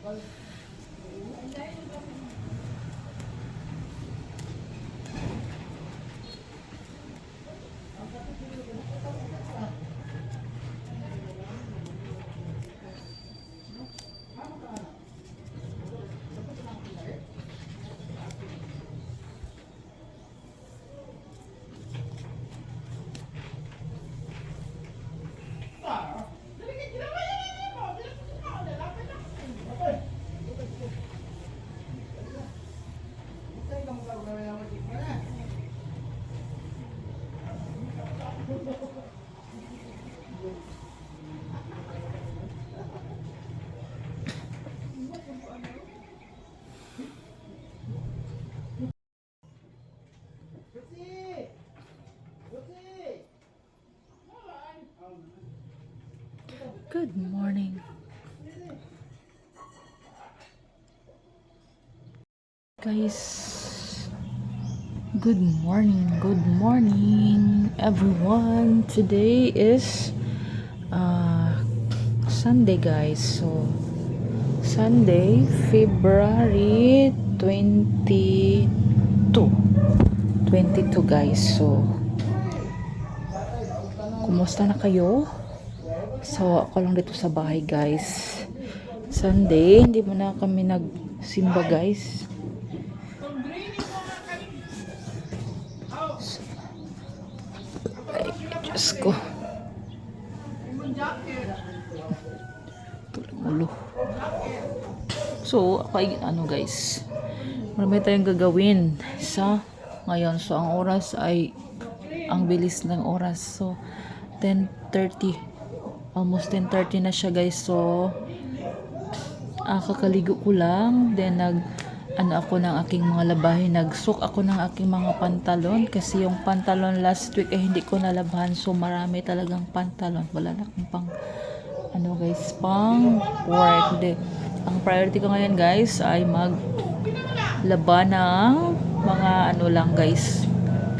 Good morning. Guys, good morning everyone. Today is Sunday guys. So Sunday, February 22 guys. So kumusta na kayo? So ako lang dito sa bahay guys. Sunday, hindi mo na kami nagsimba guys. Ay, Diyos ko. Tulang ulo. So, guys. Marami tayong gagawin sa ngayon. So, ang oras ay ang bilis ng oras. So, 10:30. Almost 10:30 na siya guys. So, kakaligo ko lang. Then, ako ng aking mga labahin. Nagsuk ako ng aking mga pantalon. Kasi yung pantalon last week ay hindi ko nalabahan. So, marami talagang pantalon. Wala na akong pang work. Ang priority ko ngayon guys ay maglaba ng mga lang guys.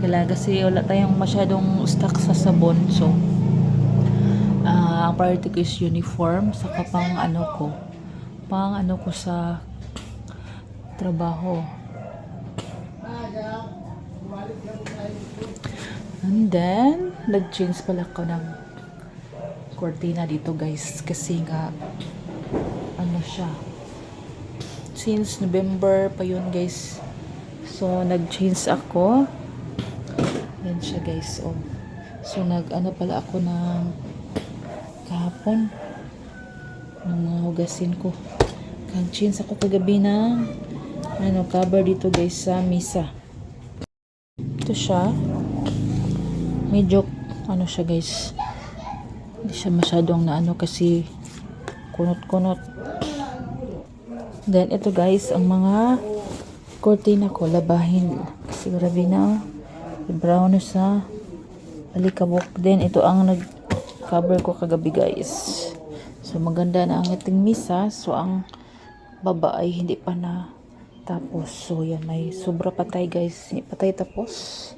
Kailangan kasi wala tayong masyadong stock sa sabon. So, ang priority ko is uniform. Saka pang ko sa trabaho. And then, nag-change pala ko ng cortina dito guys. Kasi nga, siya. Since November pa yun guys. So, nag-change ako. Yan siya guys. Oh. So, pala ako ng kahapon. Ng mga hugasin ko. Change ako kagabi ng cover dito guys sa misa. Ito siya. Medyo siya guys. Hindi siya masyadong kasi kunot-kunot. Then ito guys ang mga cortina ko labahin. Kasi grabe na brown na sa alikabok. Then ito ang nag-cover ko kagabi guys. So maganda na ang ating misa. So ang baba ay hindi pa na tapos. So yan, may sobra patay guys. Hindi patay tapos.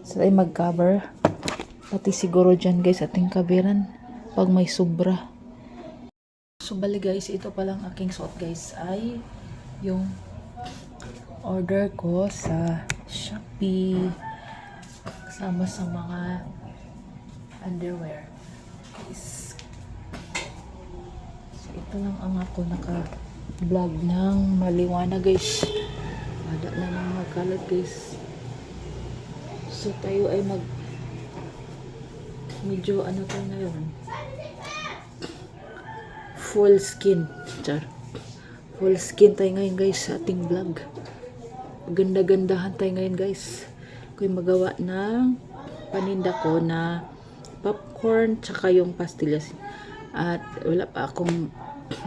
So tayo mag-cover. Pati siguro dyan guys ating kabiran pag may sobra. So bali guys, ito palang aking suot guys ay yung order ko sa Shopee kasama sa mga underwear guys. So ito lang ang ako naka-vlog ng maliwanag guys. Wala na ng mga kalat guys. So tayo ay medyo tayo ngayon full skin tayo ngayon guys sa ating vlog. Ganda-gandahan tayo ngayon guys. Kung magawa ng paninda ko na popcorn tsaka yung pastillas. At wala pa akong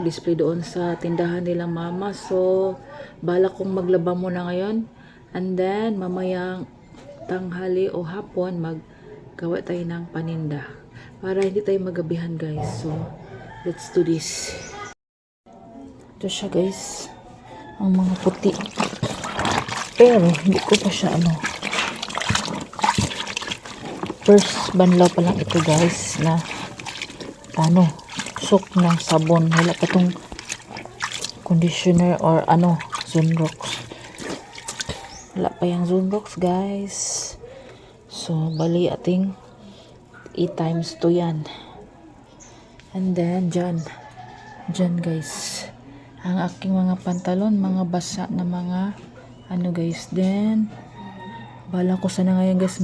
display doon sa tindahan nilang mama. So bala kong maglaba muna ngayon. And then mamayang tanghali o hapon maggawa tayo ng paninda. Para hindi tayo magabihan guys. So let's do this. Ito siya guys. Ang mga puti. Pero hindi ko pa siya first banlaw pa lang ito guys na sok ng sabon. Wala pa tong conditioner or ano, Sunrox. Wala pa yung Sunrox, guys. So, bali ating 8 times 2 yan. And then, dyan guys, ang aking mga pantalon, mga basa na mga ano guys. Then, bala ko sana ngayon guys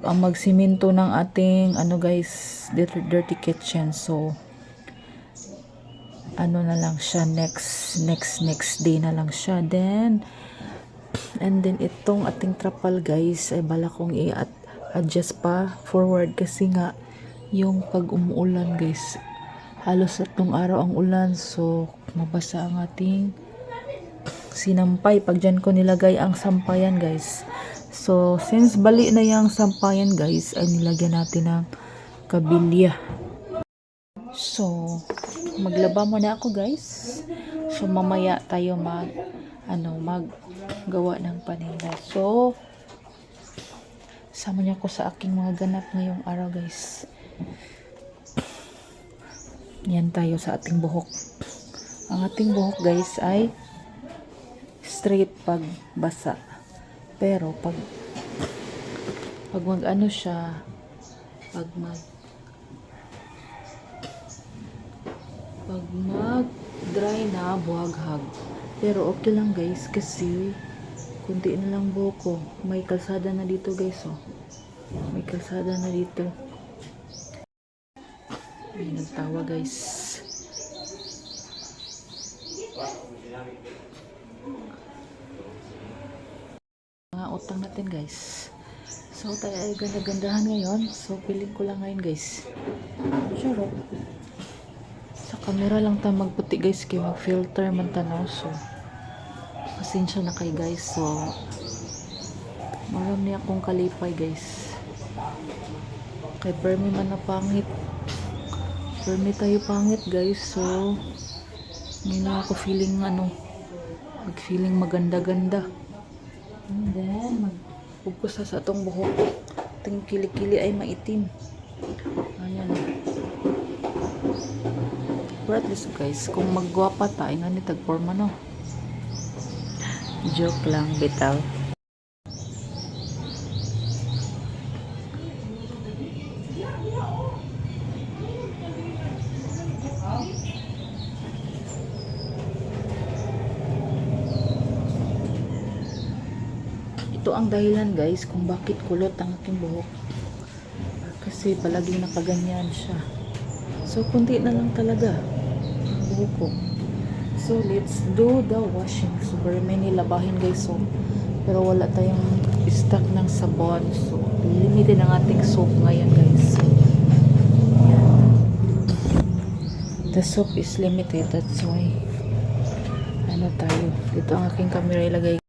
magsimento ng ating ano guys, dirty kitchen. So, ano na lang siya, next day na lang siya. Then, and then itong ating trapal guys, ay bala kong i-adjust pa forward kasi nga yung pag umuulan guys, halos atong araw ang ulan, so mabasa ang ating sinampay pag dyan ko nilagay ang sampayan guys. So since bali na yung sampayan guys, ay nilagyan natin ng kabilya. So maglaba muna ako guys. So mamaya tayo maggawa ng paninda. So sama niyo ako sa aking mga ganap ngayong araw guys. Yan tayo sa ating buhok. Ang ating buhok guys ay straight pag basa. Pero pag mag ano siya, pag mag dry na, buhaghag. Pero okay lang guys kasi kunti na lang buhok ko. May kalsada na dito guys, oh. May kalsada na dito. May nagtawa guys. Mga utang natin guys. So tayo ay ganda-gandahan ngayon. So piling ko lang ngayon guys. Sure. Sa camera lang tayo magputi guys, kaya mag-filter man tanaw. So pasensya na kay guys. So marami akong kalipay guys. Kay permi man na pangit. Permi tayo pangit guys. So hindi na ako feeling mag-feeling maganda-ganda. And then magpupusa sa atong buhok. Ating kilikili ay maitim. Ayan. But at least guys, kung maggwapa tayo nga ni tagporma no. Joke lang, bitaw. Ito ang dahilan guys kung bakit kulot ang aking buhok. Kasi palaging nakaganyan siya. So kunti na lang talaga ang buhok ko. So let's do the washing. So very many labahin guys. So, pero wala tayong stock ng sabon. So limited ang ating soap ngayon guys. Yan. The soap is limited. That's why ano tayo. Dito ang aking camera ilagay.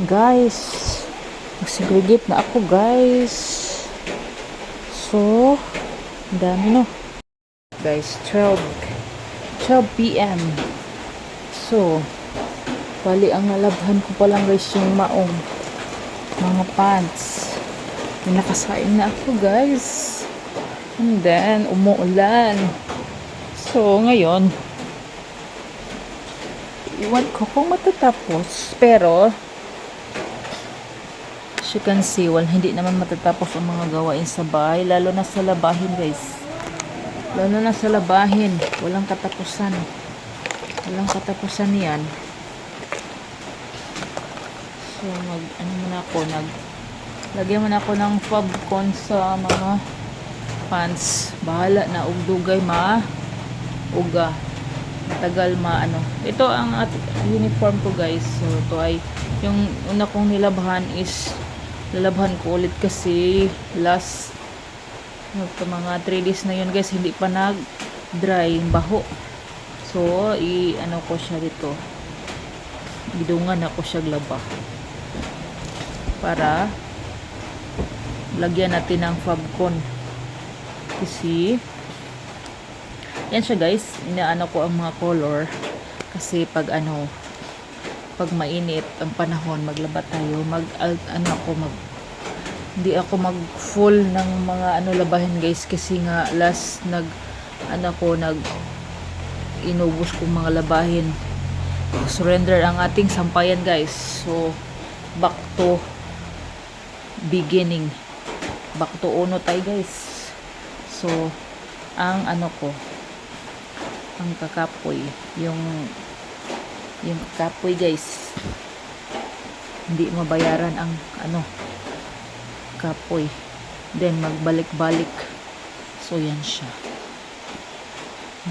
guys. Mag-segregate na ako, guys. So, ang dami no. Guys, 12 p.m. So, bali ang nalabhan ko pa lang guys yung maong mga pants. May nakasaing na ako, guys. And then, umuulan. So, ngayon, iwan ko kung matatapos. Pero, as you can see, hindi naman matatapos ang mga gawain sa bahay. Lalo na sa labahin, guys. Lalo na sa labahin. Walang katapusan. Walang katapusan yan. So, lagyan muna ako ng Fabcon sa mga pants. Bahala na. Ugdugay uga. Matagal ito ang uniform ko, guys. So, ito ay yung una kong nilabhan is lalabhan ko ulit kasi last mga 3 days na yun, guys, hindi pa nag dry baho. So, ko siya dito. Bidungan ako siya glaba para lagyan natin ng Fabcon. Kasi yan siya, guys. Inaano ko ang mga color kasi pag mainit ang panahon, maglaba tayo, hindi ako mag full ng mga labahin, guys, kasi nga last inubos kong mga labahin. Surrender ang ating sampayan, guys. So, back to beginning. Back to uno tayo, guys. So, ang ang kakapoy, yung kakapoy, guys, hindi mabayaran ang kapoy. Then, magbalik-balik. So, yan siya.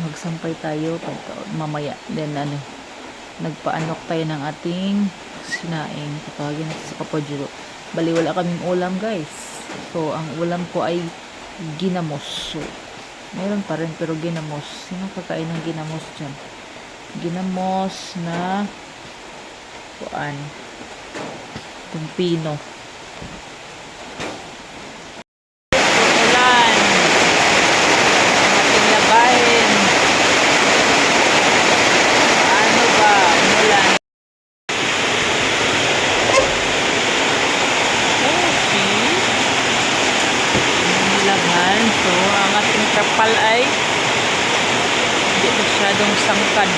Magsampay tayo mamaya. Then, nagpaanok tayo ng ating sinaing. Patawagin natin sa Kapodjuro. Bali, wala kaming ulam, guys. So, ang ulam ko ay ginamos. So, meron pa rin, pero ginamos. Sino kakain ng ginamos dyan? Ginamos na tumpino. Ulan. Ating labahin. Paano ba? Umulan. Nilaban. So, ang ating trapal ay hindi masyadong sangkan.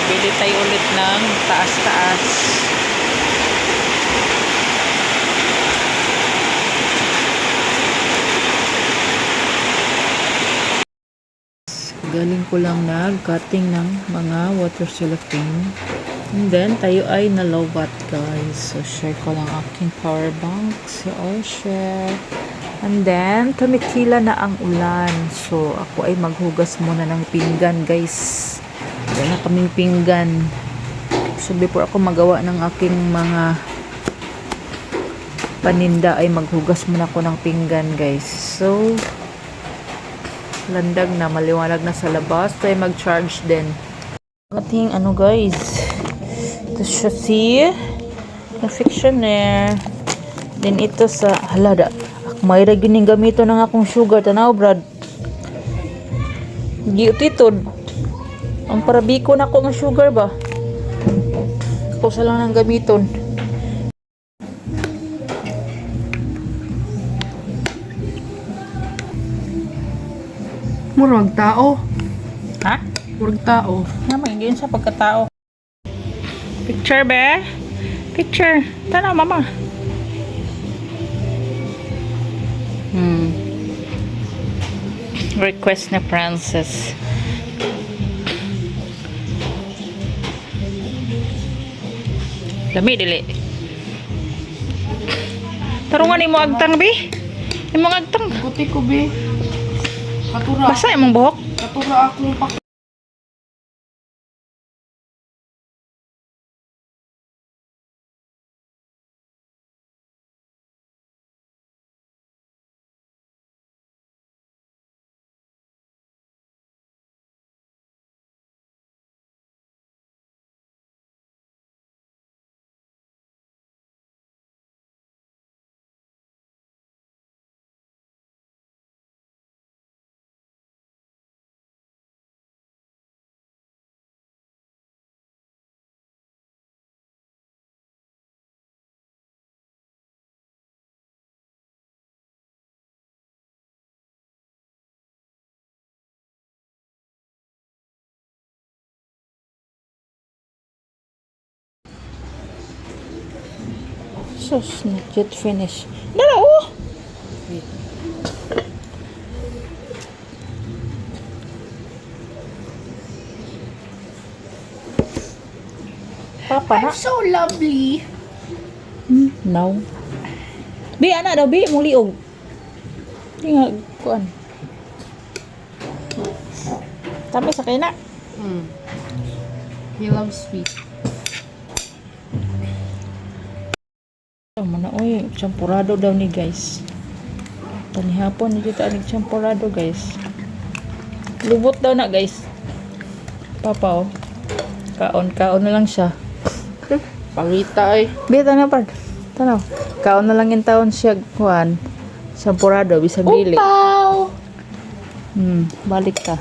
Bili tayo ulit ng taas-taas. Galing ko lang nag-cutting ng mga water cellophane. And then, tayo ay nalobat, guys. So, share ko lang aking power bank. So, I'll share. And then, tumitila na ang ulan. So, ako ay maghugas muna ng pinggan, guys. Wala na kaming pinggan. So, before ako magawa ng aking mga paninda, ay maghugas muna ako ng pinggan, guys. So, landag na, maliwanag na sa labas. Tayo mag-charge din. Ating guys. Ito siya, see? Confectioner. Then, ito sa halada. Mayra gining gamito ng akong sugar. Tanaw, Brad. Giutitod. Ang parabiko na ako ng sugar ba? Ako sa lang ng gamiton. Murag tao. Ha? Murag tao. Naman, yun sa pagkatao. Picture, be? Picture. Tanaw, mama. Request na Francis. Lami, dili. Tarungan mo agtang, be? Imo agtang. Kuti ko, be. Katura. Basa imong buhok? Katura akong Sus, not yet finish. Dala, oh! Papa na. So lovely. No. Bi, anak daw, bi, mong liog. Di nga, kuan. Tapi sa kina. He loves sweet. Mana, oy, champurado daw ni guys. Panihapon, hindi ta anig champurado guys. Lubot daw na guys. Papa, oh. Kaon na lang siya. Pangita ay. Bi, tanaw pa. Tanaw. Kaon na lang yung taon siya, kuan. Champurado, bisag dili. Upaw! Balik ka.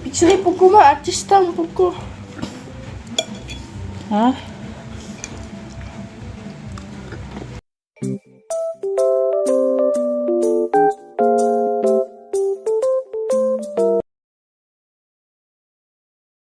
Picture po ko ma, artista po ko. Ha?